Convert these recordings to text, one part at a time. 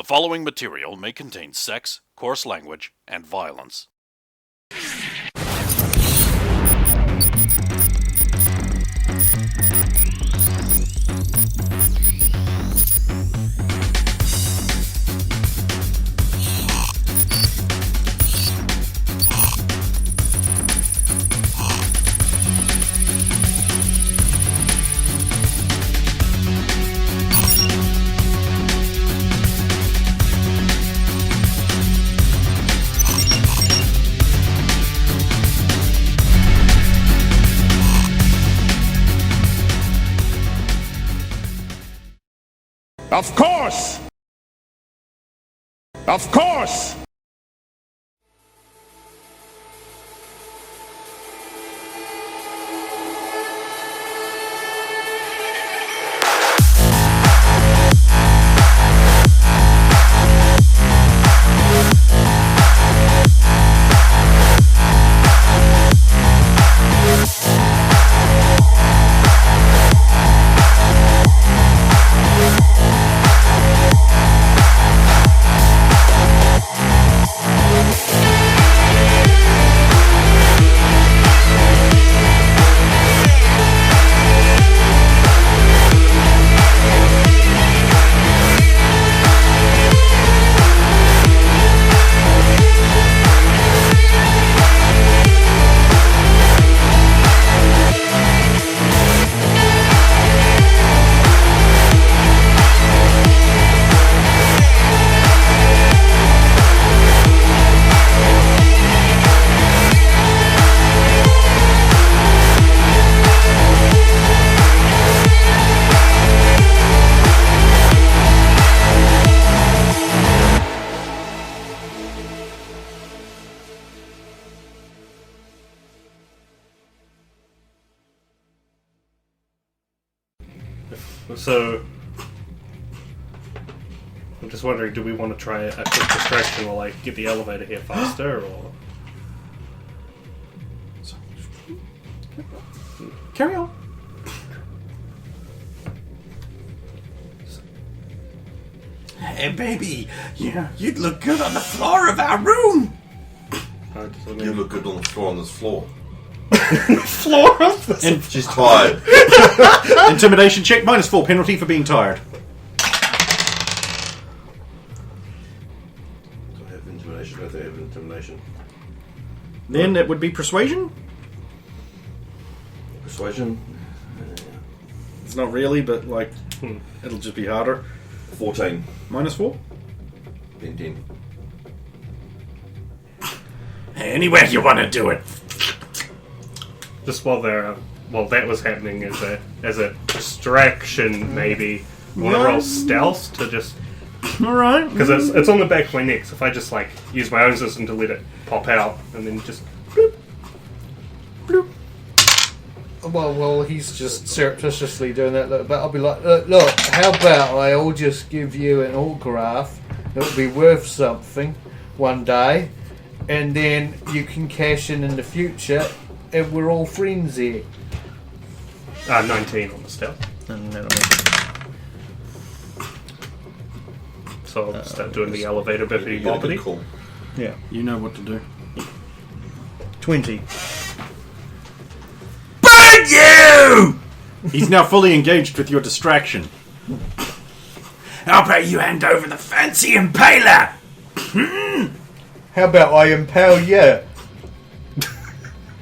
following material may contain sex, coarse language, and violence. Of course! Of course! So, I'm just wondering, do we want to try a quick distraction while I get the elevator here faster, or...? Carry on. Hey, baby, you'd look good on the floor of our room. You look good on the floor on this floor. Floor of this? And She's tired. intimidation check, -4 penalty for being tired. Do I have intimidation? I think I have intimidation. Then it would be persuasion. Persuasion? It's not really, but like, it'll just be harder. 14. -4. 10. Anywhere you want to do it. Just while that was happening as a distraction, maybe. I want to roll stealth to just... Alright. Because it's on the back of my neck, so if I just, like, use my own system to let it pop out, and then just... Bloop, bloop. Well, he's just surreptitiously doing that. But I'll be like, look, how about I all just give you an autograph? It'll be worth something one day, and then you can cash in the future, and we're all friends here. 19 on the stealth. And that'll make it. So I'll start doing the elevator bippity boppity. Cool. Yeah, You know what to do. 20. Burn you! He's now fully engaged with your distraction. How about you hand over the fancy impaler? How about I impale you?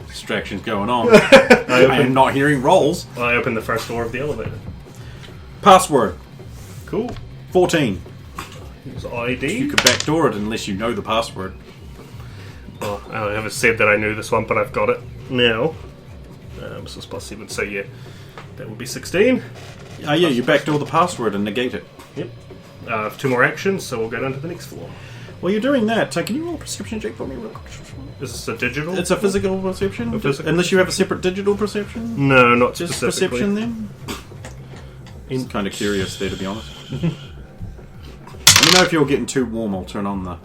Distraction's going on. I am not hearing rolls. I open the first door of the elevator. Password. Cool. 14. It's ID. You could backdoor it unless you know the password. Well, I haven't said that I knew this one, but I've got it now. This is +7, so yeah, that would be 16. Oh yeah, you backdoor the password and negate it. Yep. I have 2 more actions, so we'll go down to the next floor. While you're doing that, can you roll a perception check for me real quick? Is this a digital? It's a physical perception? A physical Unless you have a separate digital perception? No, not Just specifically. perception then? I'm kind of curious there, to be honest. Let me know if you're getting too warm, I'll turn on the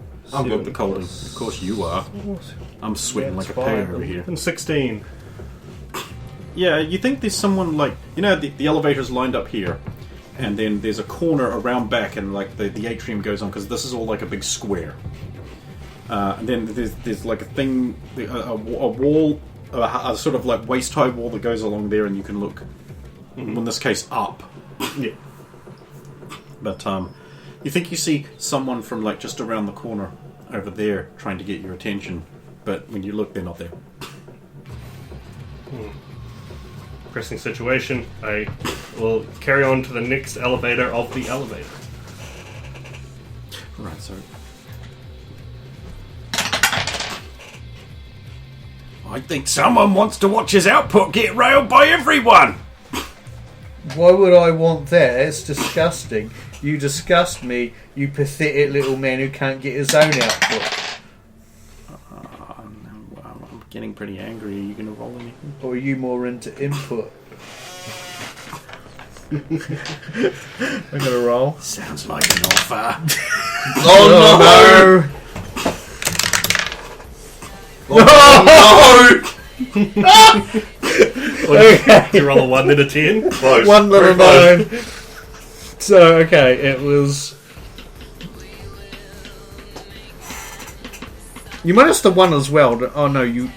colding. Of course you are. I'm sweating like a pig over here. And 16. Yeah, you think there's someone like... You know, the elevator's lined up here. and then there's a corner around back, and like the atrium goes on because this is all like a big square. And then there's like a thing, a wall, a sort of like waist high wall that goes along there, and you can look, in this case, up. Yeah. But you think you see someone from like just around the corner over there trying to get your attention, but when you look, they're not there. Pressing situation. I will carry on to the next elevator of the elevator. Right, so I think someone wants to watch his output get railed by everyone. Why would I want that? It's disgusting. You disgust me, you pathetic little man who can't get his own output. I'm getting pretty angry. Are you going to roll anything? Or are you more into input? I'm gonna roll. Sounds like an offer. Oh, no! You roll a 1 then a 10. Close. 1 Very little close. 9. So, okay, it was... You minus the 1 as well. Oh no, you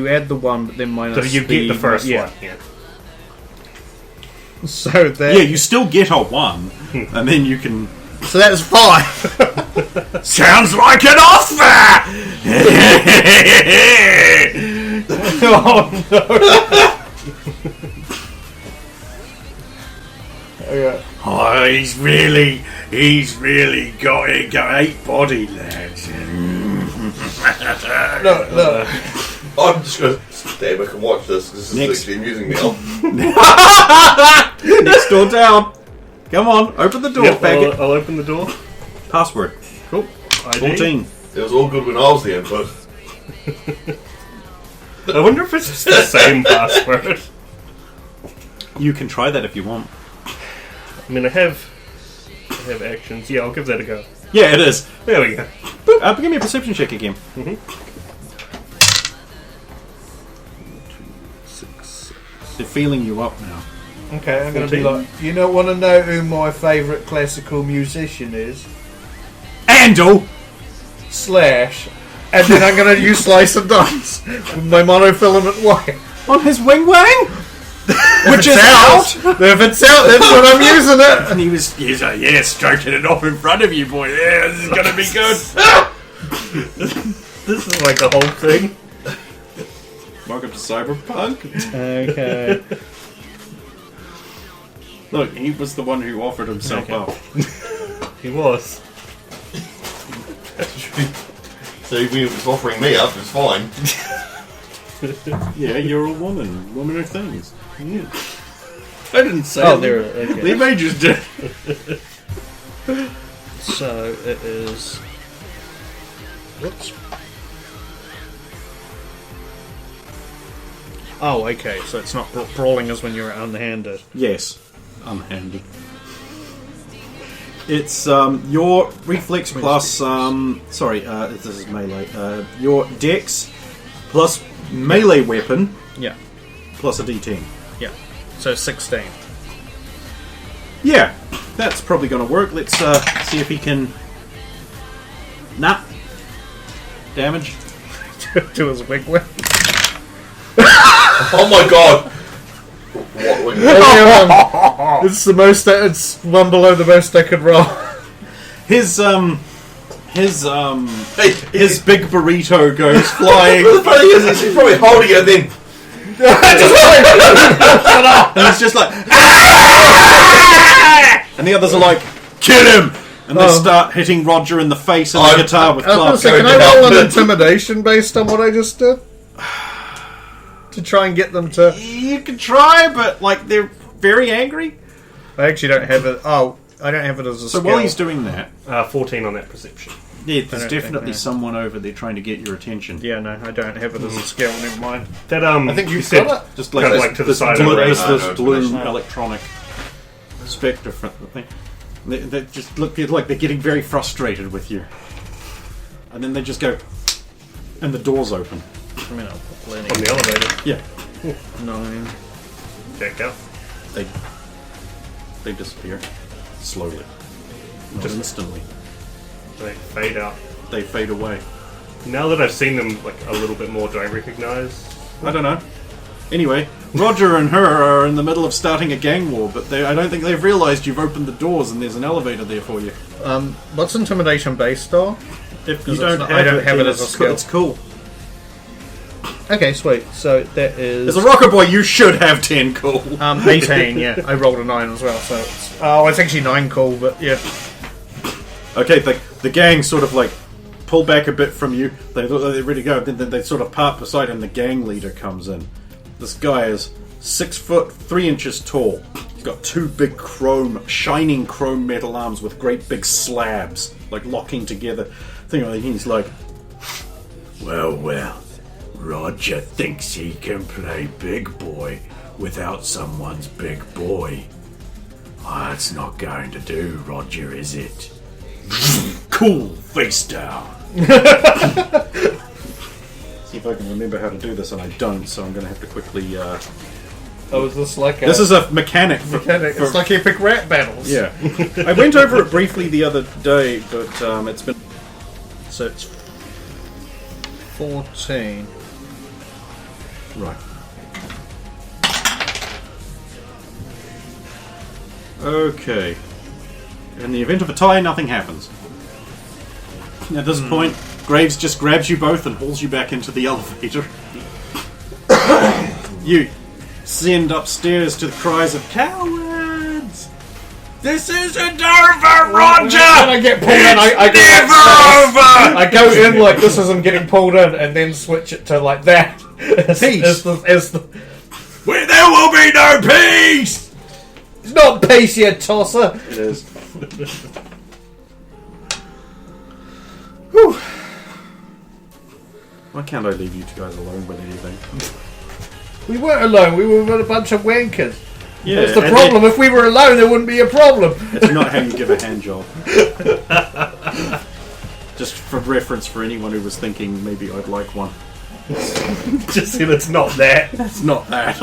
add the 1 but then minus So you get the first yeah. one. Yeah. So that... Yeah, you still get a 1, and then you can... So that's 5. Sounds like an offer. Oh no. Okay. Oh, he's really got 8 body, lads. Look. I'm just going to stay back and watch this because this Next. is actually amusing me. Next door down. Come on, open the door, Yep, faggot. I'll open the door. Password. Cool. ID. 14. It was all good when I was the input. I wonder if it's just the same password. You can try that if you want. I mean, I have actions. Yeah, I'll give that a go. Yeah, it is. There we go. Boop. Give me a perception check again. They're feeling you up now. Okay, I'm going to be 14. like, you don't want to know who my favourite classical musician is? Andal. Slash. And then I'm going to use Slice and Dice with my monofilament wire. On his wing wang? Which is out. If it's out, that's when I'm using it. And he's like, yeah, stroking it off in front of you, boy. Yeah, this is gonna be good. This is like the whole thing. Welcome to Cyberpunk. Okay. Look, he was the one who offered himself Okay. up. He was. So even if it's offering me up, it's fine. Yeah, you're a woman. Woman are things. I didn't say Oh, that. there. Okay. They may just do. So it is. Whoops. Oh, okay. So it's not brawling as when you're unhanded. Yes, unhanded. It's your reflex plus this is melee. Your dex plus melee weapon Yeah. plus a d10. Yeah. So 16. Yeah, that's probably going to work. Let's see if he can. Nah. Damage. To his wig whip. Oh my god! What? It's the most. It's one below the most I could roll. His Hey, his big burrito goes flying, the funny is, he's probably holding it then. and it's just like, and the others are like, kill him, and they start hitting Roger in the face and the guitar with I was gonna clubs. say, can I roll an intimidation based on what I just did? To try and get them to. You can try, but like they're very angry. I actually don't have it. Oh, I don't have it as a So skill. while he's doing that, 14 on that perception. yeah, I there's don't definitely think that- someone over there trying to get your attention. Yeah, no, I don't have it as a skill. Never mind. That I think you you've said got it. Just Kind of this, like to the this side blue, of the this, radar. this blue No. electronic spectre thing. They just look like they're getting very frustrated with you, and then they just go, and the doors open. I mean, I'll put plenty. on the elevator. Yeah, 9. Check out. they disappear. slowly. Not instantly. They fade out. They fade away. Now that I've seen them like a little bit more, do I recognize? I don't know. Anyway, Roger and her are in the middle of starting a gang war, but I don't think they've realised you've opened the doors and there's an elevator there for you. What's intimidation based on? If you 'Cause don't I don't have it then as a skill. It's cool. Okay, sweet. So that is... As a Rockerboy, you should have 10 cool. 18, yeah. I rolled a 9 as well, so it's actually 9 cool, but yeah. Okay, the gang sort of like pull back a bit from you. They're ready to go. Then they sort of part beside, and the gang leader comes in. This guy is 6 foot 3 inches tall. He's got 2 big shining chrome metal arms with great big slabs, like locking together. He's like, Well, Roger thinks he can play big boy without someone's big boy. That's not going to do, Roger, is it? Cool, face down. see if I can remember how to do this, and I don't, so I'm going to have to quickly... Oh, is this like This is a mechanic. It's like epic rap battles. Yeah. I went over it briefly the other day, but it's been... So it's 14. Right. Okay. In the event of a tie, nothing happens. At this point, Graves just grabs you both and hauls you back into the elevator. You send upstairs to the cries of cowards! This isn't over, Roger! When I get pulled in, I go Never over! I go in like this as I'm getting pulled in, and then switch it to like that. Peace. Where there will be no peace! It's not peace, you tosser. It is. Whew. Why can't I leave you two guys alone with anything? We weren't alone. We were with a bunch of wankers. Yeah, That's the and problem. If we were alone, there wouldn't be a problem. It's not how you give a hand job. Just for reference for anyone who was thinking maybe I'd like one. Just see that's not that. It's not that.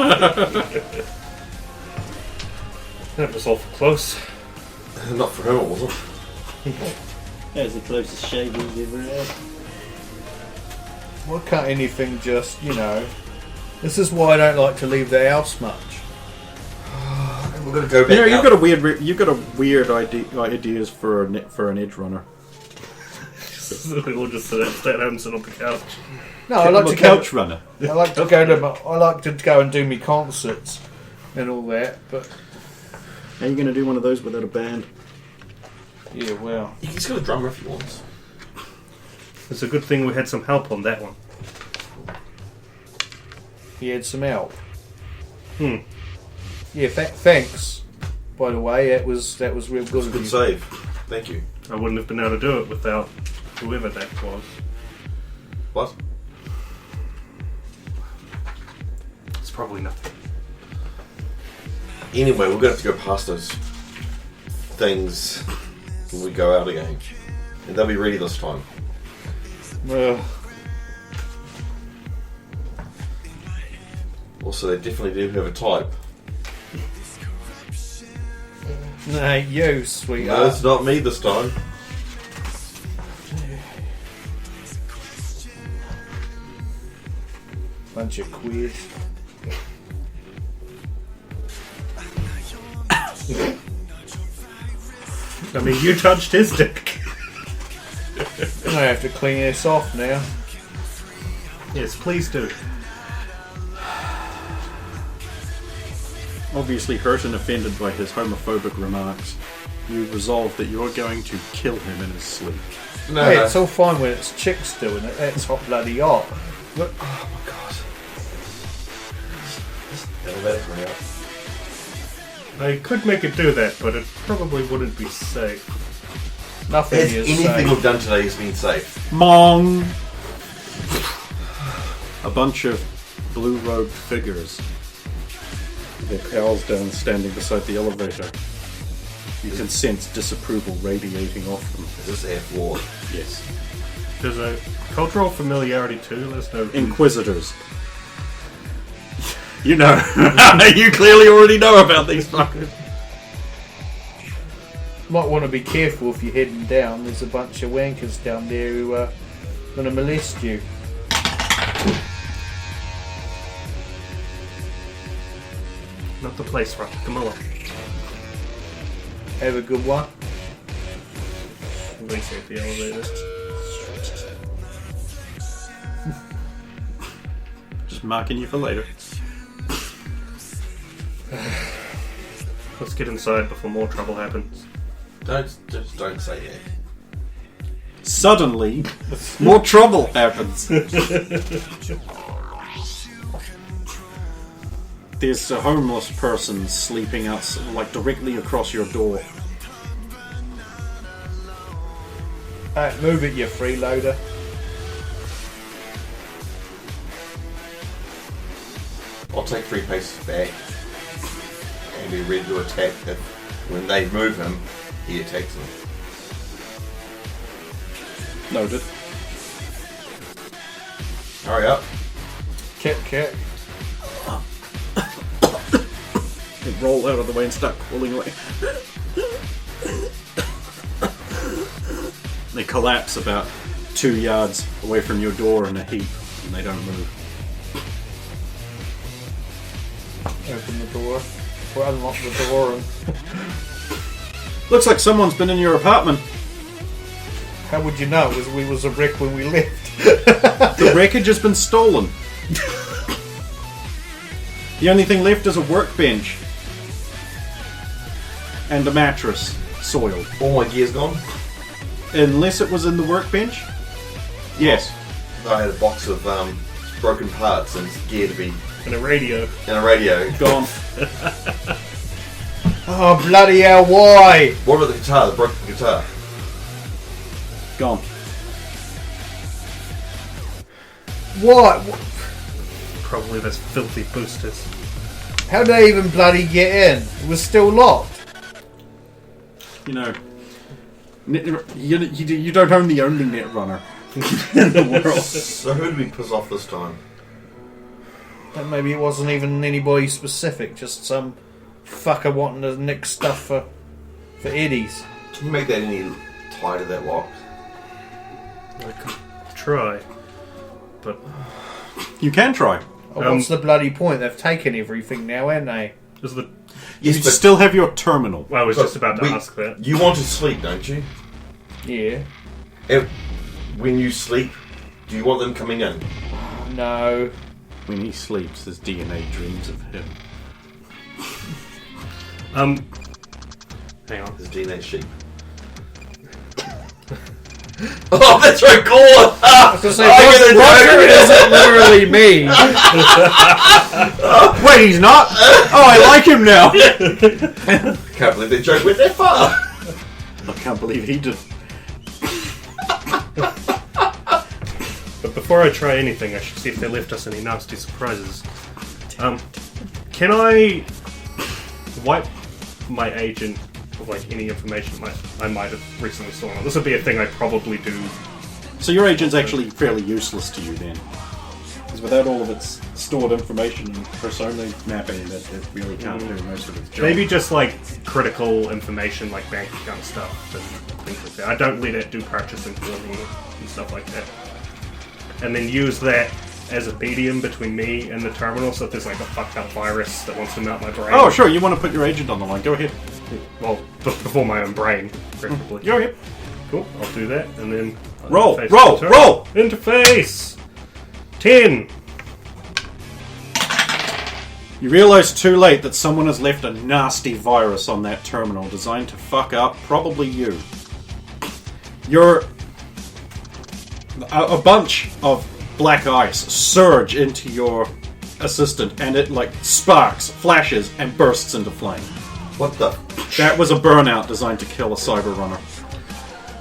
That was awful close. Not for him, it wasn't. That was the closest shave we've ever had. Why can't anything just, This is why I don't like to leave the house much. We're going to go back. You've got a weird ideas for an edge runner. We'll just stay at home and sit on the couch. No, I like to couch runner. I like to go and do me concerts and all that, but How are you going to do one of those without a band? yeah, well, He's got a drummer if he wants. It's a good thing we had some help on that one. he had some help. Hmm. Yeah, thanks. By the way, that was real good. It was a of good you. save. Thank you. I wouldn't have been able to do it without whoever that was. What? It's probably nothing. Anyway, we're going to have to go past those things when we go out again. And they'll be ready this time. Ugh. Also, they definitely do have a type. Nah, you, No, sweetheart. it's not me this time. Bunch of queers. I mean, you touched his dick. I have to clean this off now. Yes, please do. Obviously hurt and offended by his homophobic remarks, you resolve that you're going to kill him in his sleep. No, Hey, no. it's all fine when it's chicks doing it. That's hot bloody hot. Look, oh my god. Elevator coming out. I could make it do that, but it probably wouldn't be safe. Nothing Has is anything safe. we've done today has been safe. Mong! A bunch of blue-robed figures. Their cowls down, standing beside the elevator. You can sense disapproval radiating off them. Is this F4? Yes. There's a cultural familiarity too. There's no Inquisitors. You know. You clearly already know about these fuckers. Might want to be careful if you're heading down. There's a bunch of wankers down there who are going to molest you. Not the place, Rock. Come along. Have a good one. At least at the elevator. Just marking you for later. Let's get inside before more trouble happens. Don't say that. Suddenly, more trouble happens. There's a homeless person sleeping out, like directly across your door. Move it, you freeloader. I'll take 3 paces back and be ready to attack if, when they move him, he attacks them. Noted. Hurry up. Kick. They roll out of the way and start pulling away. They collapse about 2 yards away from your door in a heap, and they don't move. Open the door. Or unlock the door and... Looks like someone's been in your apartment. How would you know? We was a wreck when we left. The wreckage has been stolen. The only thing left is a workbench. And a mattress, soiled. All my gear's gone. Unless it was in the workbench? Yes. I had a box of broken parts and gear to be And a radio. in a radio. Gone. Oh, bloody hell, why? What about the guitar? The broken guitar? Gone. What? Probably those filthy boosters. How did they even bloody get in? It was still locked. You know, you don't own the only netrunner in the world. So who did we piss off this time? And maybe it wasn't even anybody specific, just some fucker wanting to nick stuff for Eddies. Can you make that any tighter, that lock? I could try. But You can try. Oh, what's the bloody point? They've taken everything now, haven't they? is the Yes, You but still have your terminal. I was but just about to ask that. You want to sleep, don't you? Yeah. When you sleep, do you want them coming in? No. When he sleeps, his DNA dreams of him. Hang on. His DNA sheep. Oh, that's right, Gordon! I was going to say, Roger isn't literally me. Wait, he's not? Oh, I like him now! Can't believe that joke went that far! I can't believe he did. But before I try anything, I should see if they left us any nasty surprises. Can I wipe my agent of like any information I might have recently stolen? This would be a thing I probably do. So your agent's actually fairly useless to you then. Because without all of its stored information and persona mapping, it really can't do most of its job. Maybe just like critical information, like bank account stuff and things like that. I don't let it do purchasing for me and stuff like that. And then use that as a medium between me and the terminal, so if there's like a fucked up virus that wants to melt my brain. Oh, sure, you want to put your agent on the line. Go ahead. Well, before my own brain, preferably. Go ahead. Cool, I'll do that, and then... Roll, interface roll, the terminal. roll! Interface! 10! You realise too late that someone has left a nasty virus on that terminal designed to fuck up probably you. You're... A bunch of black ice surge into your assistant and it like sparks, flashes, and bursts into flame. What the? That was a burnout designed to kill a cyber runner.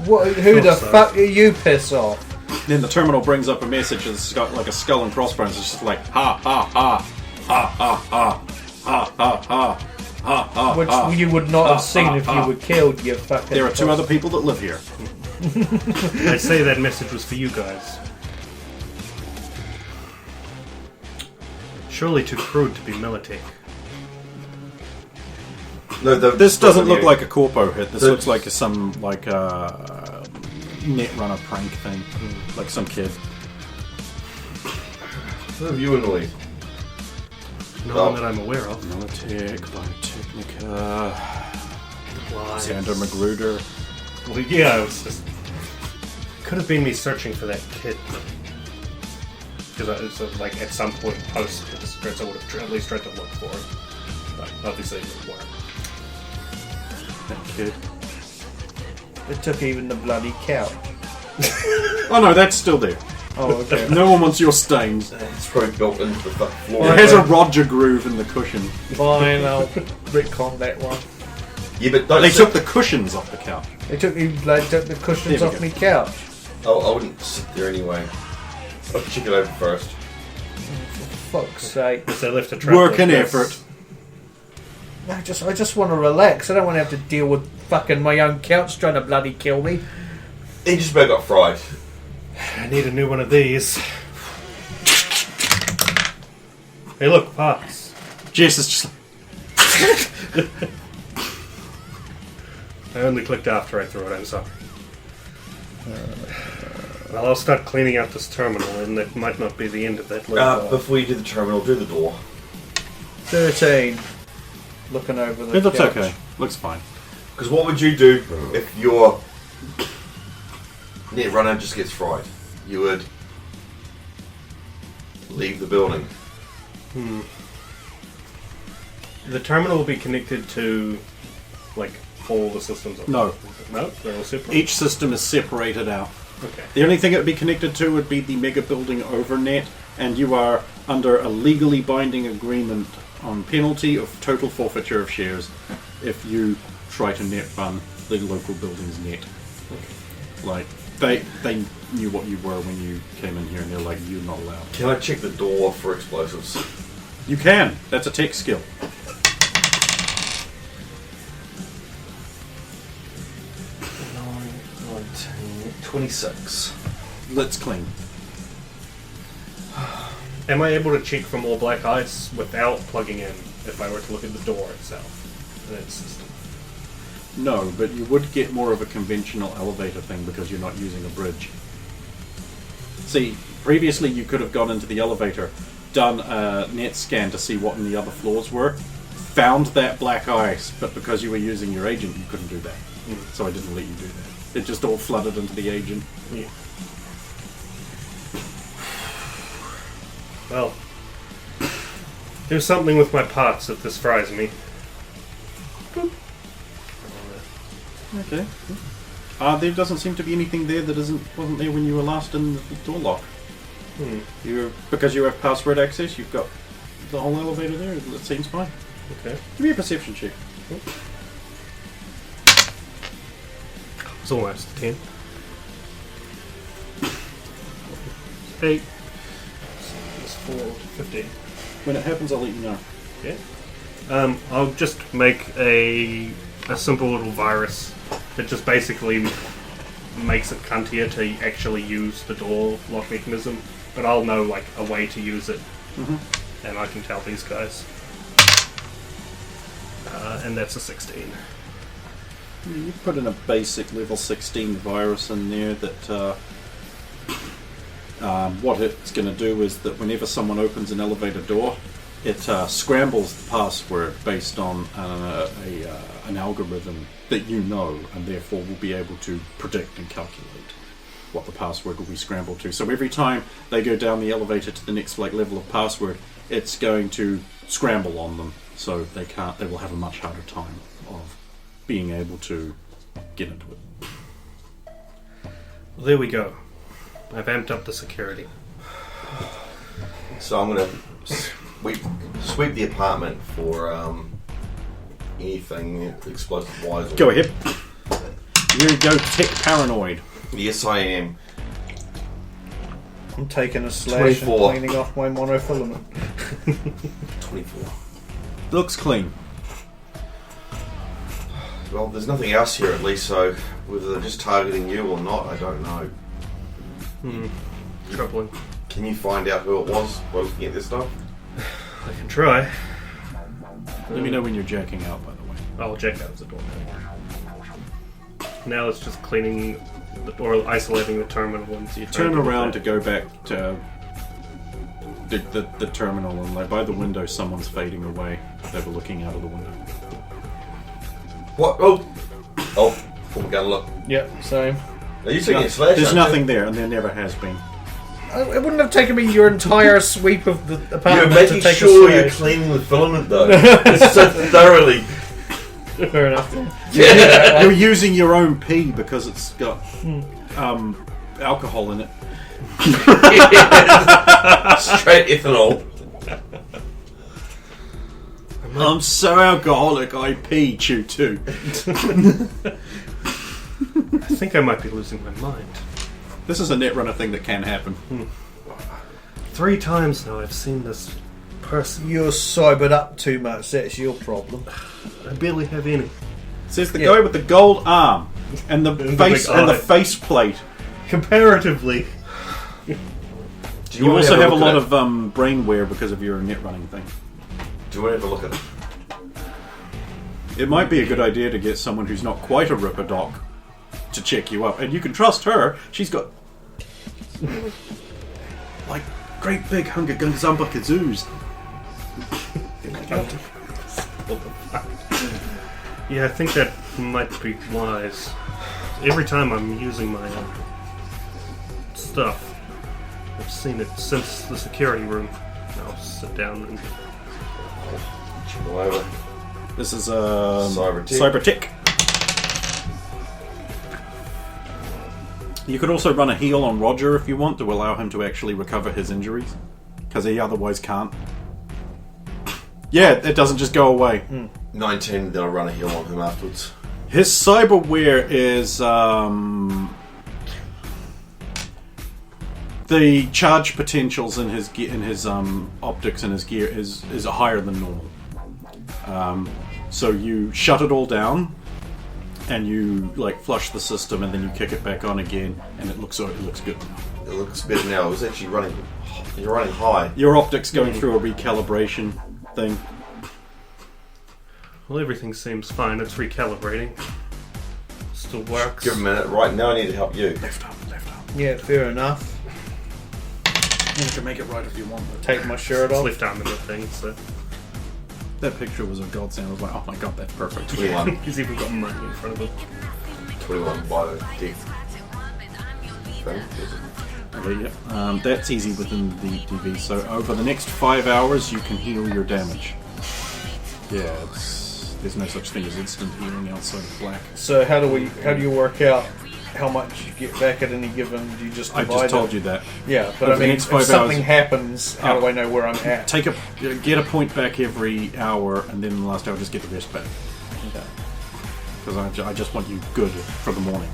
What? Who the so. fuck are you piss off? Then the terminal brings up a message that's got like a skull and crossbones. It's just like ha ha ha ha ha ha ha ha ha ha ha. Which you would not have seen if you were killed, you fucking... There are 2 other people that live here. I say that message was for you guys. Surely too crude to be Militech. No, This doesn't look like a corpo hit. This looks like some Netrunner prank thing, like some kid. What have you annoyed? No one that I'm aware of. Militech, Biotechnica, Why? Xander Magruder. Well, yeah, it was just... Could have been me searching for that kid. Because I was like, at some point post the scripts, I would have at least tried to look for it. But obviously it didn't work. That kid. It took even the bloody couch. Oh no, that's still there. Oh, okay. No one wants your stains. It's probably built into the fucking floor. It has a Roger groove in the cushion. Fine, I'll retcon that one. Yeah, but don't They sit- took the cushions off the couch. They took the cushions There we off go. me couch. Oh, I wouldn't sit there anyway. I'll check it over first. For fuck's sake. Because they left a trap. Work like and this. effort. I just want to relax. I don't want to have to deal with fucking my own couch trying to bloody kill me. He just about got fried. I need a new one of these. Hey, look, parts. Jess is just like, I only clicked after I threw it. I'm sorry. Well, I'll start cleaning out this terminal, and that might not be the end of that. Before you do the terminal, do the door. 13. Looking over the it looks couch. okay. Looks fine. Because what would you do if your Netrunner just gets fried? You would leave the building. The terminal will be connected to, like, all the systems. No. No, they're all separate. Each system is separated out. Okay. The only thing it would be connected to would be the mega building overnet, and you are under a legally binding agreement on penalty of total forfeiture of shares if you try to net run the local building's net. Like, they knew what you were when you came in here, and they're like, you're not allowed. Can I check the door for explosives? You can. That's a tech skill. 26. Let's clean. Am I able to check for more black ice without plugging in if I were to look at the door itself? That system. No, but you would get more of a conventional elevator thing because you're not using a bridge. See, previously you could have gone into the elevator, done a net scan to see what in the other floors were, found that black ice, but because you were using your agent, you couldn't do that. So I didn't let you do that. It just all flooded into the agent. Yeah. Well, do something with my parts if this fries me. Okay. There doesn't seem to be anything there that wasn't there when you were last in the door lock. Because you have password access, you've got the whole elevator there. It seems fine. Okay. Give me a perception check. It's almost 10. 8. It's 4, 15. When it happens, I'll let you know. Yeah. I'll just make a simple little virus that just basically makes it cuntier to actually use the door lock mechanism, but I'll know like a way to use it, and I can tell these guys. And that's a 16. You put in a basic level 16 virus in there that what it's going to do is that whenever someone opens an elevator door, it scrambles the password based on an algorithm that you know, and therefore will be able to predict and calculate what the password will be scrambled to. So every time they go down the elevator to the next level of password, it's going to scramble on them, so they will have a much harder time of being able to get into it. Well, there we go. I've amped up the security. So I'm going to sweep the apartment for anything explosive-wise. Go ahead. Here you go, tech paranoid. Yes, I am. I'm taking a slash 24. and cleaning off my monofilament. 24. Looks clean. Well, there's nothing else here at least, so whether they're just targeting you or not, I don't know. Troubling. Can you find out who it was while looking at this stuff? I can try. Let me know when you're jacking out, by the way. I'll check out the door now. Now it's just cleaning or isolating the terminal and see. Turn around to go back to the terminal, and like by the window, someone's fading away. They were looking out of the window. What? Oh, pull my gun. Look. Yep, same. Are you taking a slash? There's nothing there, and there never has been. It wouldn't have taken me your entire sweep of the You're apartment making to take sure a you're slash. cleaning the filament, though. It's so thoroughly. Fair enough. Yeah. You're using your own pee because it's got alcohol in it. Straight ethanol. I'm so alcoholic, I pee, chew too. I think I might be losing my mind. This is a Netrunner thing that can happen. 3 times now I've seen this person. You're sobered up too much. That's your problem. I barely have any. Says the guy with the gold arm and the And the face big and the eye. face plate. Comparatively. Do You wanna also have a look lot at of brain wear because of your net running thing. Do you want to have a look at it? It might be a good idea to get someone who's not quite a ripper doc to check you up, and you can trust her. She's got like great big hunger gazumba kazoos. Yeah, I think that might be wise. Every time I'm using my stuff, I've seen it since the security room. I'll sit down and Go over. This is Cybertech. Cybertech. You could also run a heal on Roger if you want to allow him to actually recover his injuries, because he otherwise can't. Yeah, it doesn't just go away. 19, then I'll run a heal on him afterwards. His cyberware is the charge potentials in his optics and his gear is higher than normal. So you shut it all down, and you like flush the system, and then you kick it back on again, and it looks good now. It looks better now. It was actually running. You're running high. Your optics going through a recalibration thing. well, everything seems fine. It's recalibrating. Still works. Give him a minute. Right now, I need to help you. Left arm. Yeah, fair enough. You can make it right if you want. Take my shirt It's off. left arm in the thing, so That picture was a godsend. I was like, oh my god, that's perfect. 21. he's even got money in front of him. 21 by the deck. Thing. Okay, yeah. That's easy within the DV. So over the next 5 hours, you can heal your damage. Yeah, there's no such thing as instant healing outside of black. So how do you work out how much you get back at any given? Do you just I divide just told it? you that. Yeah, but Over I the mean, next if 5 something hours- happens, how do I know where I'm at? Get a point back every hour, and then in the last hour, just get the rest back. Okay. Because I just want you good for the morning.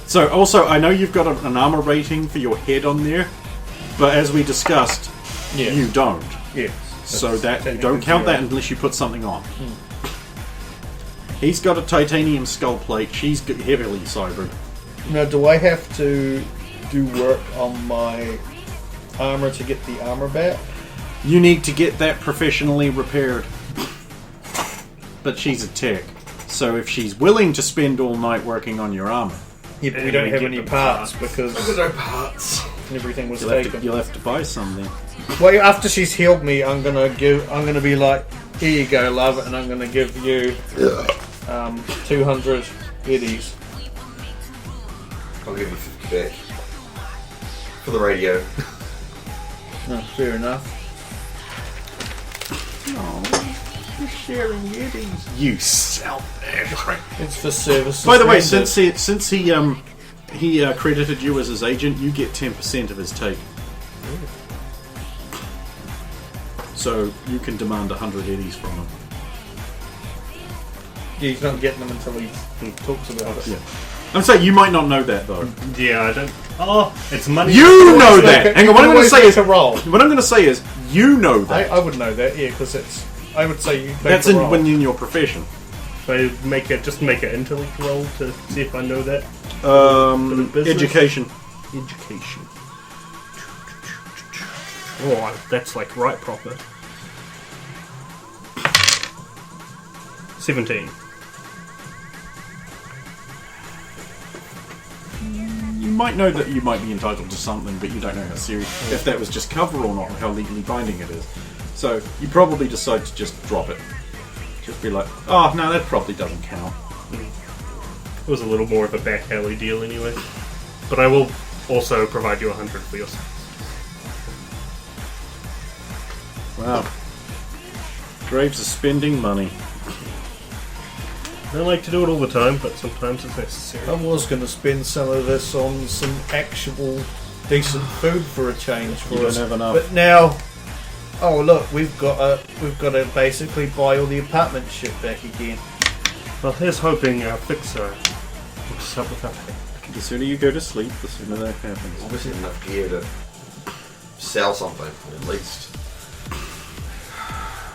So, also, I know you've got an armor rating for your head on there, but as we discussed, Yes. you don't. Yes. So that you technically don't count that zero. unless you put something on. He's got a titanium skull plate. She's heavily cybered. Now, do I have to do work on my armor to get the armor back? You need to get that professionally repaired. But she's a tech. So if she's willing to spend all night working on your armor, Yeah, but we And don't we have get any the parts parts. because no parts. everything was you'll taken. have to buy some then. Well, after she's healed me, I'm gonna be like, here you go, love, and I'm gonna give you 200 eddies. I'll give you 50 back. For the radio. No, fair enough. You selfish. It's for service. By the way, suspended. since he credited you as his agent, you get 10% of his take. So you can demand 100 eddies from him. Yeah, he's not getting them until he talks about it. Yeah. I'm saying you might not know that though. Yeah, I don't. Oh, it's money. You know Always that. make a- Hang on. What I'm going to say is a roll. what I'm going to say is you know that. I would know that, yeah, because it's. I would say you. Make That's a roll. when in your profession. So make an intellect roll to see if I know that. the business? Education. Education. Oh, that's like right proper. 17. You might know that you might be entitled to something, but you don't know how serious, if that was just cover or not, how legally binding it is. So you probably decide to just drop it. Just be like, oh, no, that probably doesn't count. It was a little more of a back alley deal anyway. But I will also provide you 100 for your service. Wow. Graves is spending money. I don't like to do it all the time, but sometimes it's necessary. I was going to spend some of this on some actual decent food for a change for You us, don't have enough. but now, oh look, we've got to basically buy all the apartment shit back again. Well, here's hoping our fixer hooks up with our pay. The sooner you go to sleep, the sooner that happens. Obviously enough gear to sell something, at least.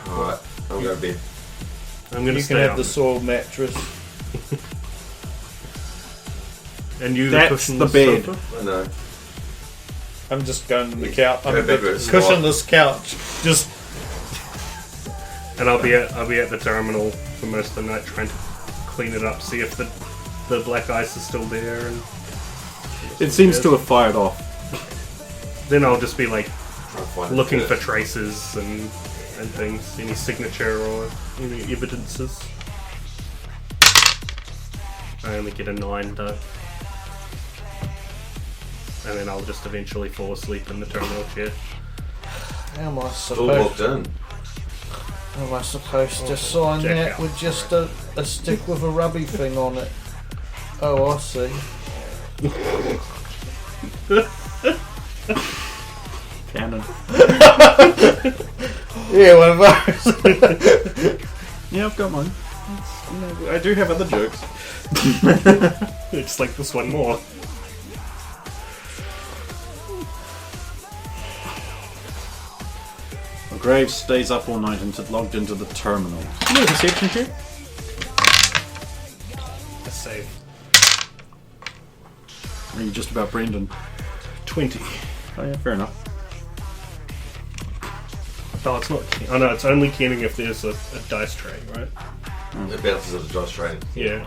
Alright, I'll go to bed. I'm going to You stay can have on. the soil mattress. And you That's cushion the bed. sofa? I know. I'm just going to the couch. I'm Go going bed with to a cushion spot. this couch. Just And I'll be at the terminal for most of the night trying to clean it up, see if the black ice is still there, and It seems to have fired off. then I'll just be like Try and find looking it for first. traces and things, any signature or any evidences. I only get a 9 though. And then I'll just eventually fall asleep in the terminal chair. how am I Still locked supposed? in. How am I supposed to sign Check that out. with just a stick with a rubby thing on it? Oh, I see. Cannon. Yeah, one of those. Yeah, I've got mine. I do have other jokes. It's like this one more. Well, Graves stays up all night and logged into the terminal. You know, deception check? A save. Or are you just about Brendan? 20. Oh yeah, fair enough. Oh, it's not. Oh no, it's only kenning if there's a dice tray, right? It bounces at a dice train. Yeah.